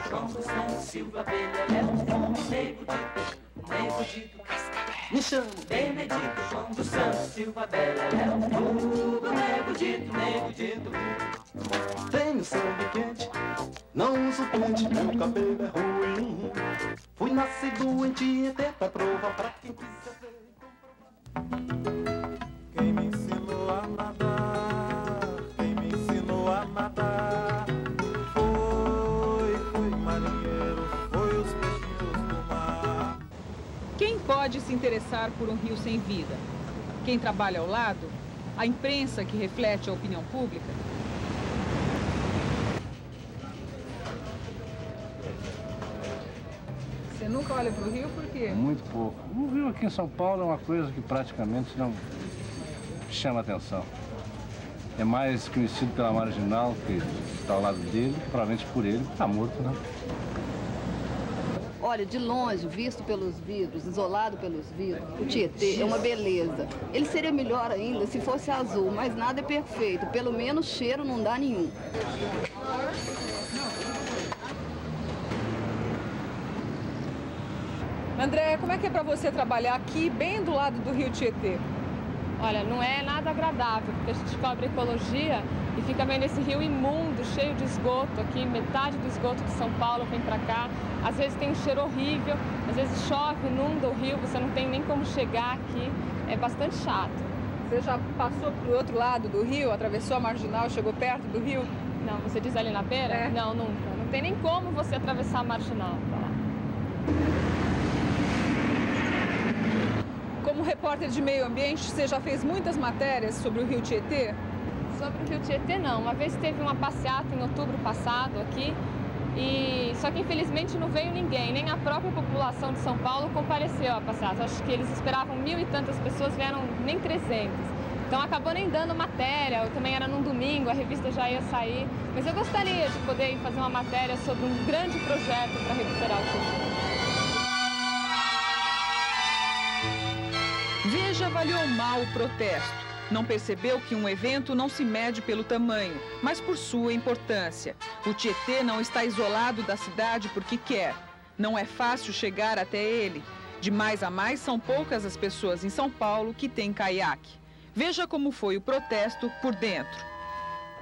João dos Santos, Silva, Beleléu, Nego Dito, Cascavel. Me chamo Benedito, João dos Santos, Silva, Beleléu, Nego Dito. Tenho sangue quente, não uso pente, meu cabelo é ruim. Fui nascido em Tietê pra provar pra quem quiser ver. Quem me ensinou a nadar, quem me ensinou a nadar, foi marinheiro, foi os peixinhos do mar. Quem pode se interessar por um rio sem vida? Quem trabalha ao lado? A imprensa que reflete a opinião pública? Você nunca olha para o rio por quê? Muito pouco. O rio aqui em São Paulo é uma coisa que praticamente não chama atenção. É mais conhecido pela marginal que está ao lado dele, provavelmente por ele, está morto, né? Olha, de longe, visto pelos vidros, isolado pelos vidros, o Tietê é uma beleza. Ele seria melhor ainda se fosse azul, mas nada é perfeito. Pelo menos cheiro não dá nenhum. Andréia, como é que é para você trabalhar aqui, bem do lado do rio Tietê? Olha, não é nada agradável, porque a gente cobre ecologia e fica vendo esse rio imundo, cheio de esgoto aqui, metade do esgoto de São Paulo vem para cá. Às vezes tem um cheiro horrível, às vezes chove, inunda o rio, você não tem nem como chegar aqui, é bastante chato. Você já passou para o outro lado do rio, atravessou a marginal, chegou perto do rio? Não, você diz ali na beira? É. Não, nunca. Não tem nem como você atravessar a marginal pra lá. Como repórter de meio ambiente, você já fez muitas matérias sobre o rio Tietê? Sobre o rio Tietê, não. Uma vez teve uma passeata em outubro passado aqui, só que infelizmente não veio ninguém, nem a própria população de São Paulo compareceu à passeata. Acho que eles esperavam 1.000 e tantas pessoas, vieram nem 300. Então acabou nem dando matéria, também era num domingo, a revista já ia sair. Mas eu gostaria de poder ir fazer uma matéria sobre um grande projeto para recuperar o Tietê. Veja avaliou mal o protesto. Não percebeu que um evento não se mede pelo tamanho, mas por sua importância. O Tietê não está isolado da cidade porque quer. Não é fácil chegar até ele. De mais a mais, são poucas as pessoas em São Paulo que têm caiaque. Veja como foi o protesto por dentro.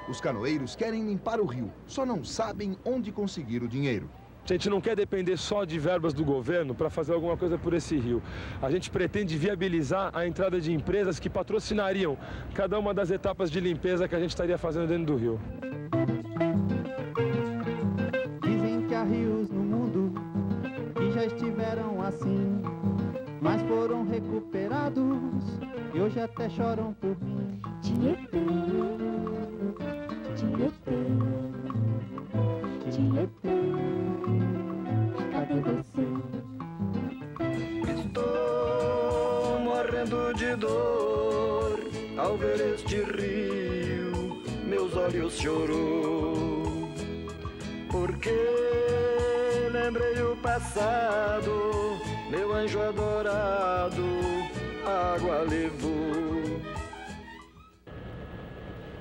Os canoeiros querem limpar o rio, só não sabem onde conseguir o dinheiro. A gente não quer depender só de verbas do governo para fazer alguma coisa por esse rio. A gente pretende viabilizar a entrada de empresas que patrocinariam cada uma das etapas de limpeza que a gente estaria fazendo dentro do rio. Dizem que há rios no mundo que já estiveram assim, mas foram recuperados e hoje até choram por mim. Tietê, Tietê, Tietê, cadê você? Estou morrendo de dor ao ver este rio, meus olhos chorou, porque lembrei o passado, meu anjo adorado, a água levou.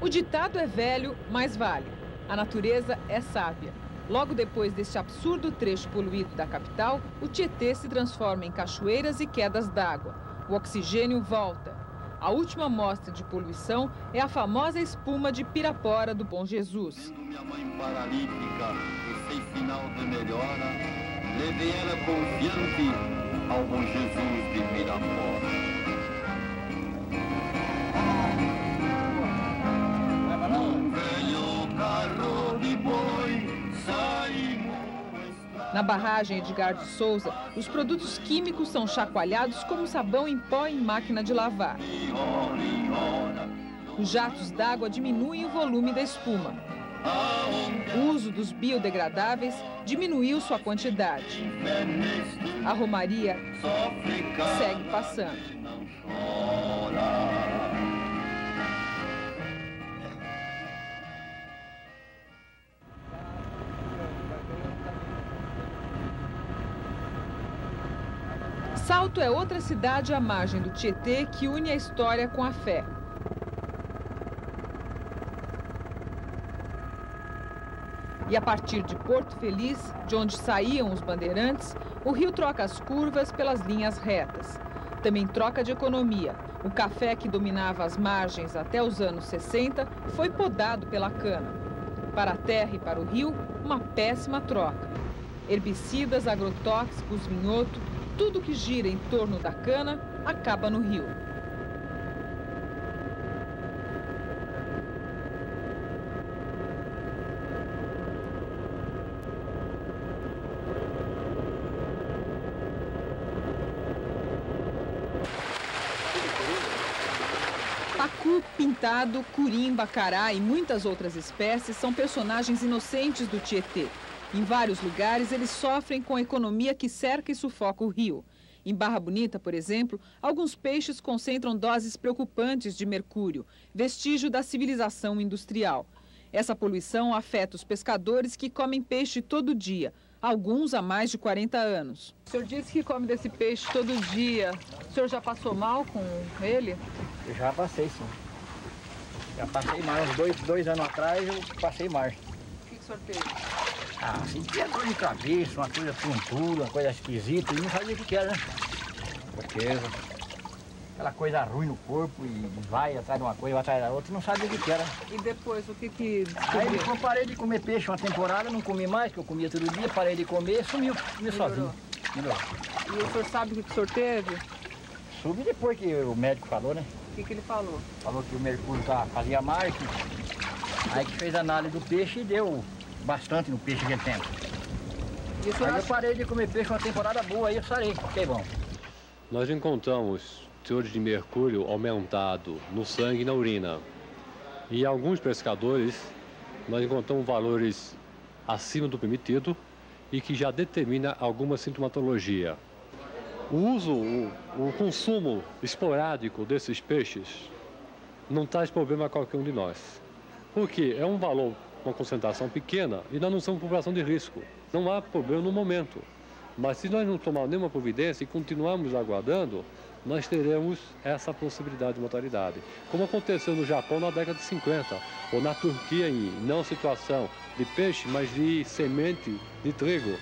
O ditado é velho, mas vale. A natureza é sábia. Logo depois deste absurdo trecho poluído da capital, o Tietê se transforma em cachoeiras e quedas d'água. O oxigênio volta. A última amostra de poluição é a famosa espuma de Pirapora do Bom Jesus. Minha mãe paralítica, eu sei sinal de melhora, levei ela confiante ao Bom Jesus de Pirapora. Na barragem Edgar de Souza, os produtos químicos são chacoalhados como sabão em pó em máquina de lavar. Os jatos d'água diminuem o volume da espuma. O uso dos biodegradáveis diminuiu sua quantidade. A romaria segue passando. Salto é outra cidade à margem do Tietê que une a história com a fé. E a partir de Porto Feliz, de onde saíam os bandeirantes, o rio troca as curvas pelas linhas retas. Também troca de economia. O café que dominava as margens até os anos 60 foi podado pela cana. Para a terra e para o rio, uma péssima troca. Herbicidas, agrotóxicos, vinhoto, tudo que gira em torno da cana acaba no rio. Pacu, pintado, curim, bacará e muitas outras espécies são personagens inocentes do Tietê. Em vários lugares, eles sofrem com a economia que cerca e sufoca o rio. Em Barra Bonita, por exemplo, alguns peixes concentram doses preocupantes de mercúrio, vestígio da civilização industrial. Essa poluição afeta os pescadores que comem peixe todo dia, alguns há mais de 40 anos. O senhor disse que come desse peixe todo dia. O senhor já passou mal com ele? Eu já passei, sim. Já passei mal. Uns dois anos atrás eu passei mal. O que o senhor fez? Ah, sentia dor de cabeça, uma coisa tontura, uma coisa esquisita, e não sabia o que era, né? Fraqueza. Aquela coisa ruim no corpo e vai atrás de uma coisa, vai atrás da outra, e não sabia o que era. E depois, o que Aí eu parei de comer peixe uma temporada, não comi mais, que eu comia todo dia, parei de comer, sumiu sozinho. Melhorou. E o senhor sabe o que o senhor teve? Soube depois que o médico falou, né? O que ele falou? Falou que o mercúrio fazia marca, aí que fez análise do peixe e deu bastante no peixe aquele tempo. Aí eu parei de comer peixe uma temporada boa, aí eu sarei, fiquei bom. Nós encontramos teores de mercúrio aumentado no sangue e na urina. E alguns pescadores, nós encontramos valores acima do permitido e que já determina alguma sintomatologia. O consumo esporádico desses peixes não traz problema a qualquer um de nós. Porque é um valor, uma concentração pequena e nós não somos população de risco. Não há problema no momento. Mas se nós não tomarmos nenhuma providência e continuarmos aguardando, nós teremos essa possibilidade de mortalidade. Como aconteceu no Japão na década de 50, ou na Turquia, em não situação de peixe, mas de semente de trigo.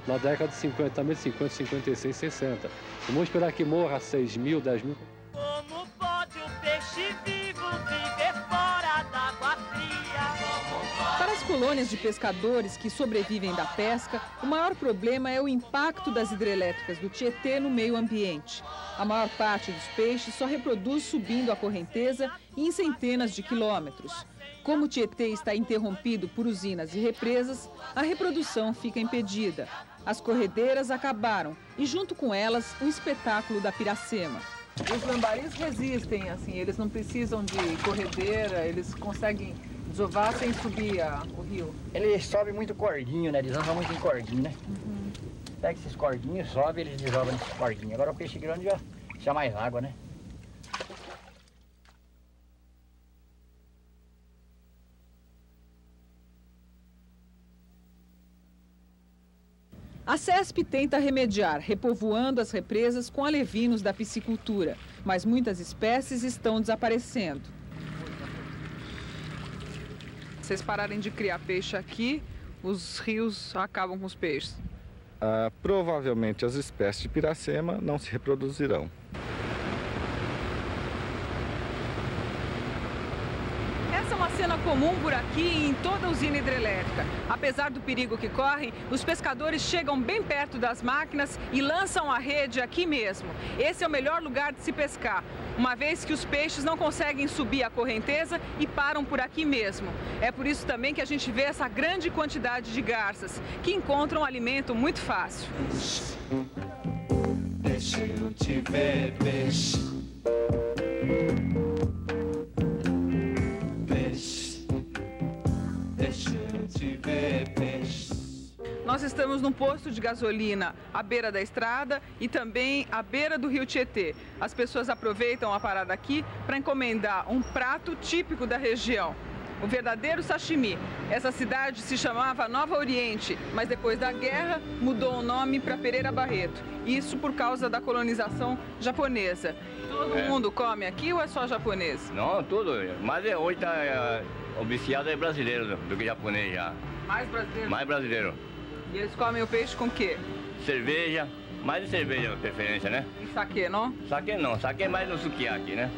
Na década de 50, também de 50, 56, 60. Vamos esperar que morra 6 mil, 10 mil. Como pode o peixe vivo viver fora d'água fria? Para as colônias de pescadores que sobrevivem da pesca, o maior problema é o impacto das hidrelétricas do Tietê no meio ambiente. A maior parte dos peixes só reproduz subindo a correnteza e em centenas de quilômetros. Como o Tietê está interrompido por usinas e represas, a reprodução fica impedida. As corredeiras acabaram e, junto com elas, o espetáculo da piracema. Os lambaris resistem, assim, eles não precisam de corredeira, eles conseguem desovar sem subir o rio. Eles sobem muito cordinho, né? Eles andam muito em cordinho, né? Uhum. Pega esses cordinhos, sobe, eles desovam nesses cordinhos. Agora o peixe grande já precisa mais água, né? A CESP tenta remediar, repovoando as represas com alevinos da piscicultura, mas muitas espécies estão desaparecendo. Se vocês pararem de criar peixe aqui, os rios acabam com os peixes. Provavelmente as espécies de piracema não se reproduzirão. Essa é uma cena comum por aqui e em toda a usina hidrelétrica. Apesar do perigo que correm, os pescadores chegam bem perto das máquinas e lançam a rede aqui mesmo. Esse é o melhor lugar de se pescar, uma vez que os peixes não conseguem subir a correnteza e param por aqui mesmo. É por isso também que a gente vê essa grande quantidade de garças, que encontram alimento muito fácil. Deixa eu te ver, peixe. Nós estamos num posto de gasolina à beira da estrada e também à beira do rio Tietê. As pessoas aproveitam a parada aqui para encomendar um prato típico da região, o verdadeiro sashimi. Essa cidade se chamava Nova Oriente, mas depois da guerra mudou o nome para Pereira Barreto. Isso por causa da colonização japonesa. Todo mundo come aqui ou é só japonês? Não, tudo. Mas hoje o viciado é brasileiro do que japonês já. Mais brasileiro? Mais brasileiro. E eles comem o peixe com o quê? Cerveja, mais de cerveja de preferência, né? E saquê, não? Saquê não, saquê é mais no sukiyaki, né?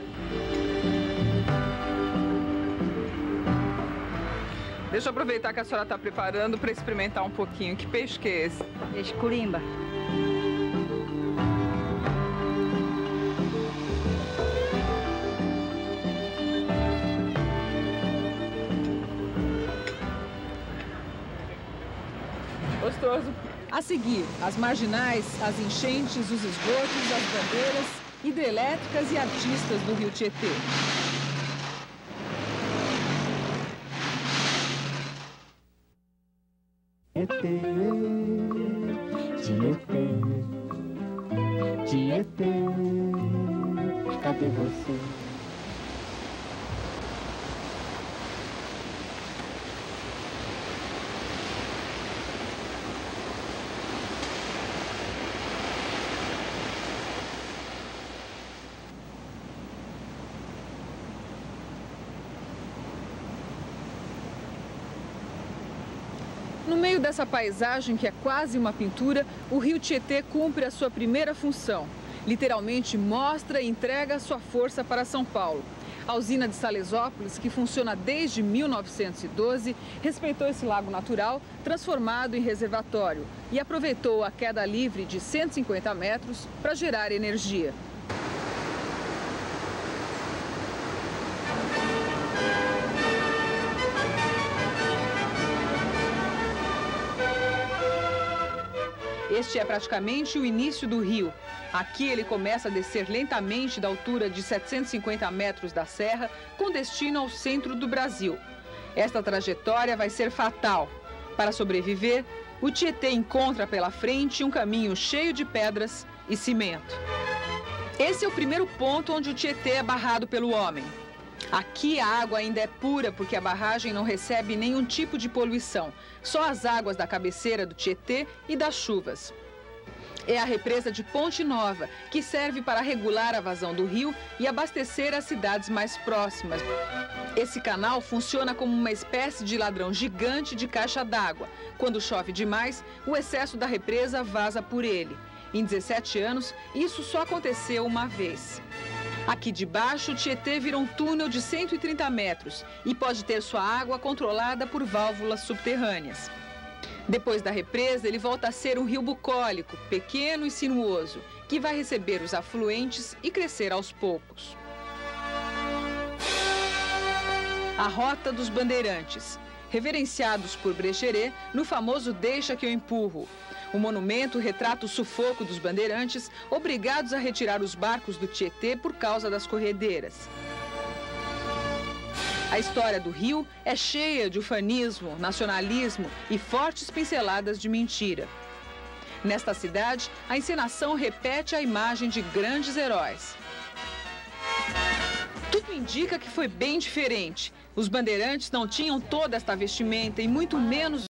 Deixa eu aproveitar que a senhora está preparando para experimentar um pouquinho. Que peixe que é esse? Peixe curimba. Gostoso. A seguir, as marginais, as enchentes, os esgotos, as bandeiras, hidrelétricas e artistas do Rio Tietê. Tietê, Tietê, Tietê, cadê você? No meio dessa paisagem, que é quase uma pintura, o Rio Tietê cumpre a sua primeira função. Literalmente mostra e entrega sua força para São Paulo. A usina de Salesópolis, que funciona desde 1912, respeitou esse lago natural, transformado em reservatório, e aproveitou a queda livre de 150 metros para gerar energia. Este é praticamente o início do rio. Aqui ele começa a descer lentamente da altura de 750 metros da serra, com destino ao centro do Brasil. Esta trajetória vai ser fatal. Para sobreviver, o Tietê encontra pela frente um caminho cheio de pedras e cimento. Esse é o primeiro ponto onde o Tietê é barrado pelo homem. Aqui a água ainda é pura porque a barragem não recebe nenhum tipo de poluição, só as águas da cabeceira do Tietê e das chuvas. É a represa de Ponte Nova, que serve para regular a vazão do rio e abastecer as cidades mais próximas. Esse canal funciona como uma espécie de ladrão gigante de caixa d'água. Quando chove demais, o excesso da represa vaza por ele. Em 17 anos, isso só aconteceu uma vez. Aqui debaixo, o Tietê vira um túnel de 130 metros e pode ter sua água controlada por válvulas subterrâneas. Depois da represa, ele volta a ser um rio bucólico, pequeno e sinuoso, que vai receber os afluentes e crescer aos poucos. A Rota dos Bandeirantes, reverenciados por Brecheret no famoso Deixa que eu empurro. O monumento retrata o sufoco dos bandeirantes, obrigados a retirar os barcos do Tietê por causa das corredeiras. A história do rio é cheia de ufanismo, nacionalismo e fortes pinceladas de mentira. Nesta cidade, a encenação repete a imagem de grandes heróis. Tudo indica que foi bem diferente. Os bandeirantes não tinham toda esta vestimenta e muito menos